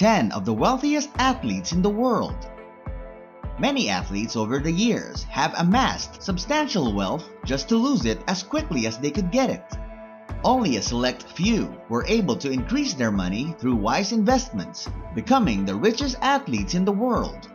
10 of the wealthiest athletes in the world. Many athletes over the years have amassed substantial wealth just to lose it as quickly as they could get it. Only a select few were able to increase their money through wise investments, becoming the richest athletes in the world.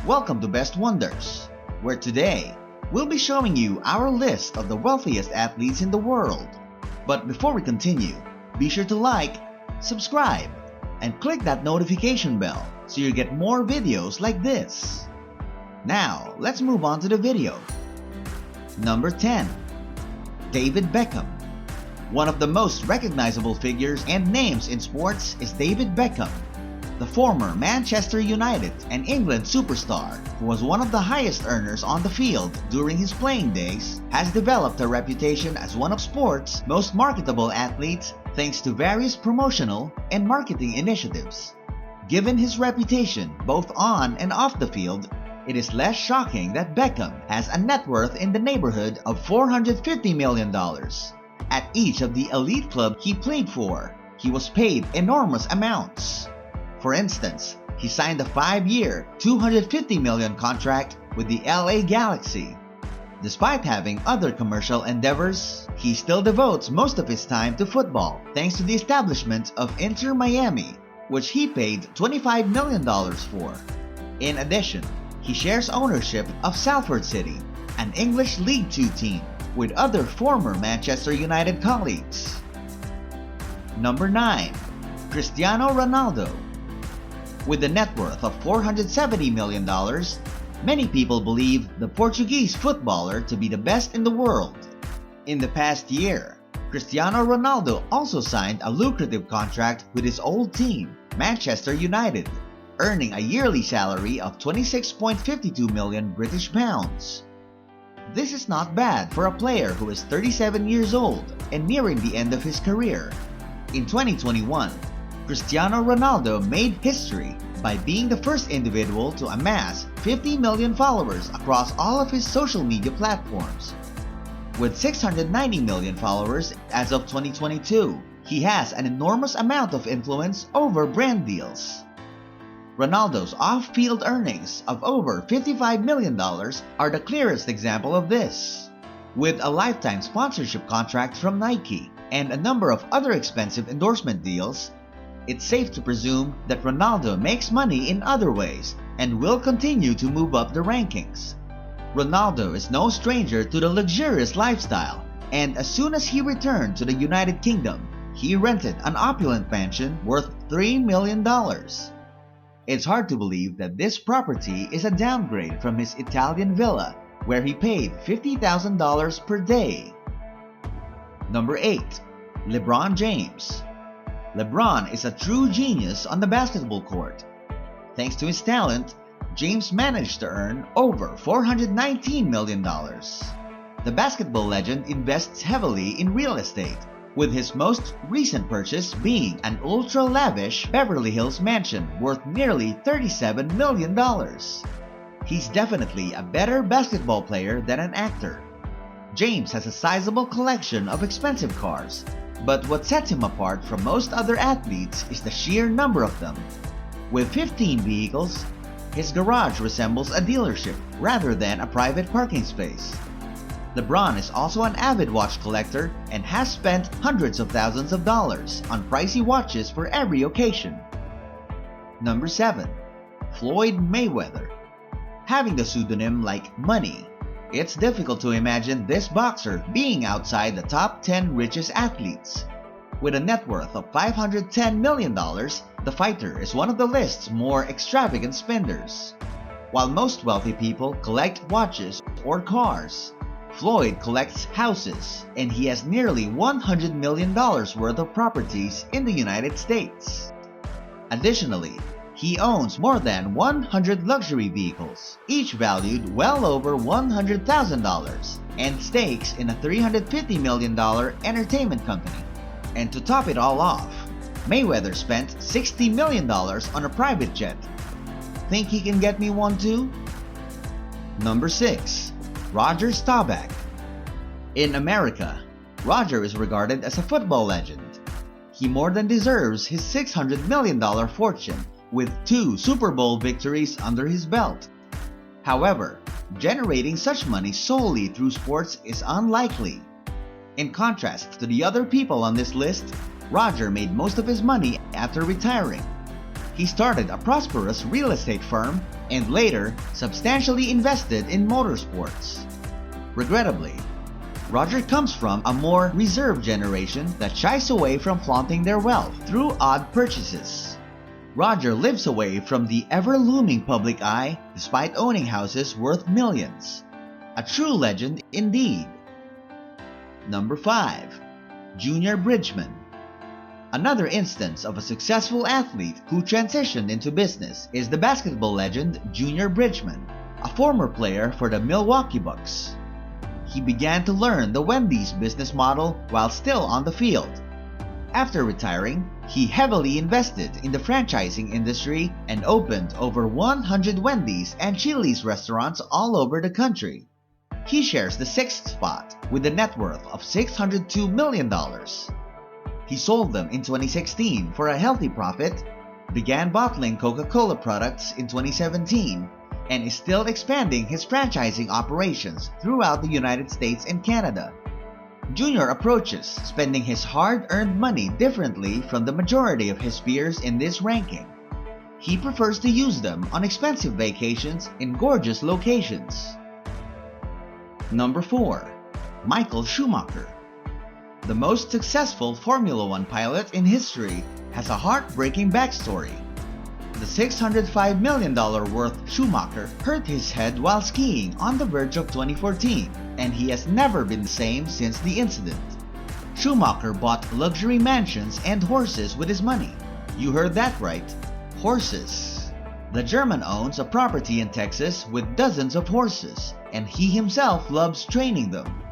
Welcome to Best Wonders, where today we'll be showing you our list of the wealthiest athletes in the world. But before we continue, be sure to like, subscribe, and click that notification bell so you get more videos like this. Now, let's move on to the video. Number 10. David Beckham. One of the most recognizable figures and names in sports is David Beckham. The former Manchester United and England superstar, who was one of the highest earners on the field during his playing days, has developed a reputation as one of sports' most marketable athletes thanks to various promotional and marketing initiatives. Given his reputation both on and off the field, it is less shocking that Beckham has a net worth in the neighborhood of $450 million. At each of the elite clubs he played for, he was paid enormous amounts. For instance, he signed a 5-year, $250 million contract with the LA Galaxy. Despite having other commercial endeavors, he still devotes most of his time to football thanks to the establishment of Inter Miami, which he paid $25 million for. In addition, he shares ownership of Salford City, an English League Two team, with other former Manchester United colleagues. Number 9. Cristiano Ronaldo. With a net worth of $470 million, many people believe the Portuguese footballer to be the best in the world. In the past year, Cristiano Ronaldo also signed a lucrative contract with his old team, Manchester United, earning a yearly salary of 26.52 million British pounds. This is not bad for a player who is 37 years old and nearing the end of his career. In 2021, Cristiano Ronaldo made history by being the first individual to amass 50 million followers across all of his social media platforms. With 690 million followers as of 2022, he has an enormous amount of influence over brand deals. Ronaldo's off-field earnings of over $55 million are the clearest example of this. With a lifetime sponsorship contract from Nike and a number of other expensive endorsement deals, it's safe to presume that Ronaldo makes money in other ways and will continue to move up the rankings. Ronaldo is no stranger to the luxurious lifestyle, and as soon as he returned to the United Kingdom, he rented an opulent mansion worth $3 million. It's hard to believe that this property is a downgrade from his Italian villa, where he paid $50,000 per day. Number 8. Lebron James. LeBron is a true genius on the basketball court. Thanks to his talent, James managed to earn over $419 million. The basketball legend invests heavily in real estate, with his most recent purchase being an ultra-lavish Beverly Hills mansion worth nearly $37 million. He's definitely a better basketball player than an actor. James has a sizable collection of expensive cars, but what sets him apart from most other athletes is the sheer number of them. With 15 vehicles, his garage resembles a dealership rather than a private parking space. LeBron is also an avid watch collector and has spent hundreds of thousands of dollars on pricey watches for every occasion. Number 7. Floyd Mayweather. Having the pseudonym like Money, it's difficult to imagine this boxer being outside the top 10 richest athletes. With a net worth of $510 million, the fighter is one of the list's more extravagant spenders. While most wealthy people collect watches or cars, Floyd collects houses, and he has nearly $100 million worth of properties in the United States. Additionally, he owns more than 100 luxury vehicles, each valued well over $100,000, and stakes in a $350 million entertainment company. And to top it all off, Mayweather spent $60 million on a private jet. Think he can get me one too? Number 6. Roger Staubach. In America, Roger is regarded as a football legend. he more than deserves his $600 million fortune with 2 Super Bowl victories under his belt. However, generating such money solely through sports is unlikely. In contrast to the other people on this list, Roger made most of his money after retiring. He started a prosperous real estate firm and later substantially invested in motorsports. Regrettably, Roger comes from a more reserved generation that shies away from flaunting their wealth through odd purchases. Roger lives away from the ever-looming public eye despite owning houses worth millions. A true legend indeed. Number 5. Junior Bridgman. Another instance of a successful athlete who transitioned into business is the basketball legend Junior Bridgman, a former player for the Milwaukee Bucks. He began to learn the Wendy's business model while still on the field. After retiring, he heavily invested in the franchising industry and opened over 100 Wendy's and Chili's restaurants all over the country. He shares the 6th spot with a net worth of $602 million. He sold them in 2016 for a healthy profit, began bottling Coca-Cola products in 2017, and is still expanding his franchising operations throughout the United States and Canada. Junior approaches spending his hard-earned money differently from the majority of his peers in this ranking. He prefers to use them on expensive vacations in gorgeous locations. Number 4. Michael Schumacher. The most successful Formula One pilot in history has a heartbreaking backstory. The $605 million worth Schumacher hurt his head while skiing on the verge of 2014, and he has never been the same since the incident. Schumacher bought luxury mansions and horses with his money. You heard that right, horses. The German owns a property in Texas with dozens of horses, and he himself loves training them.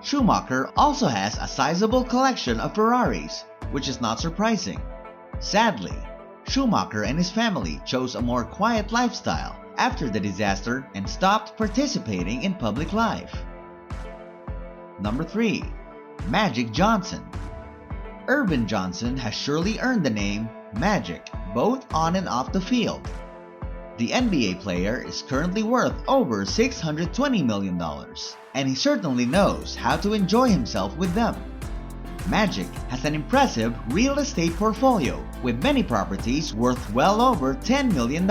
Schumacher also has a sizable collection of Ferraris, which is not surprising. Sadly, Schumacher and his family chose a more quiet lifestyle after the disaster and stopped participating in public life. Number 3. Magic Johnson. Earvin Johnson has surely earned the name Magic both on and off the field. The NBA player is currently worth over $620 million, and he certainly knows how to enjoy himself with them. Magic has an impressive real estate portfolio with many properties worth well over $10 million.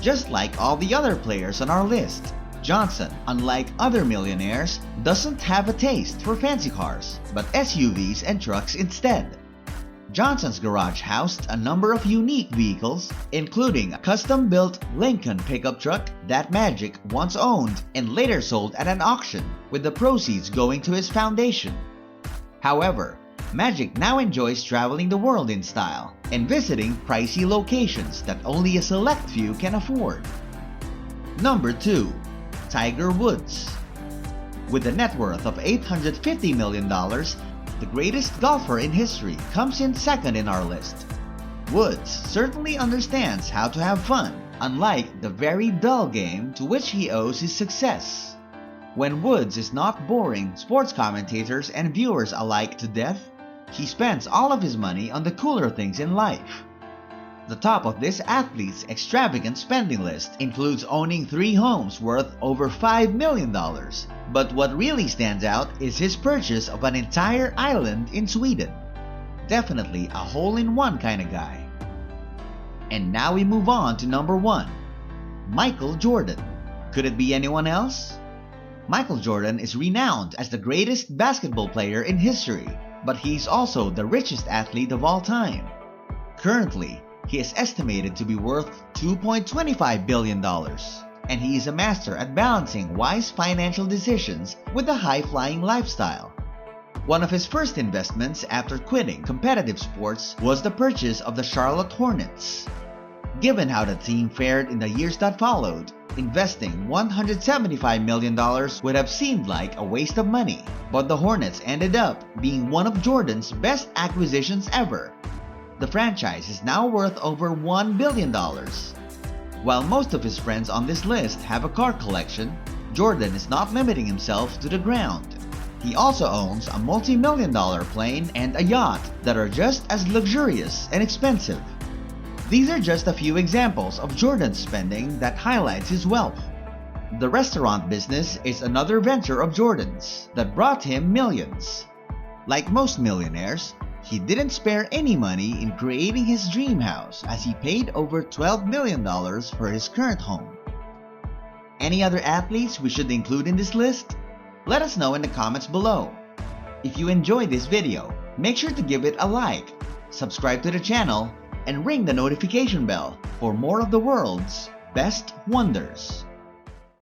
Just like all the other players on our list, Johnson, unlike other millionaires, doesn't have a taste for fancy cars, but SUVs and trucks instead. Johnson's garage housed a number of unique vehicles, including a custom-built Lincoln pickup truck that Magic once owned and later sold at an auction, with the proceeds going to his foundation. However, Magic now enjoys traveling the world in style and visiting pricey locations that only a select few can afford. Number 2. Tiger Woods. With a net worth of $850 million, the greatest golfer in history comes in second in our list. Woods certainly understands how to have fun, unlike the very dull game to which he owes his success. When Woods is not boring sports commentators and viewers alike to death, he spends all of his money on the cooler things in life. The top of this athlete's extravagant spending list includes owning 3 homes worth over $5 million, but what really stands out is his purchase of an entire island in Sweden. Definitely a hole-in-one kind of guy. And now we move on to number 1, Michael Jordan. Could it be anyone else? Michael Jordan is renowned as the greatest basketball player in history, but he's also the richest athlete of all time. Currently, he is estimated to be worth $2.25 billion, and he is a master at balancing wise financial decisions with a high-flying lifestyle. One of his first investments after quitting competitive sports was the purchase of the Charlotte Hornets. Given how the team fared in the years that followed, investing $175 million would have seemed like a waste of money, but the Hornets ended up being one of Jordan's best acquisitions ever. The franchise is now worth over $1 billion. While most of his friends on this list have a car collection, Jordan is not limiting himself to the ground. He also owns a multi-million-dollar plane and a yacht that are just as luxurious and expensive. These are just a few examples of Jordan's spending that highlights his wealth. The restaurant business is another venture of Jordan's that brought him millions. Like most millionaires, he didn't spare any money in creating his dream house as he paid over $12 million for his current home. Any other athletes we should include in this list? Let us know in the comments below. If you enjoyed this video, make sure to give it a like, subscribe to the channel, and ring the notification bell for more of the world's best wonders.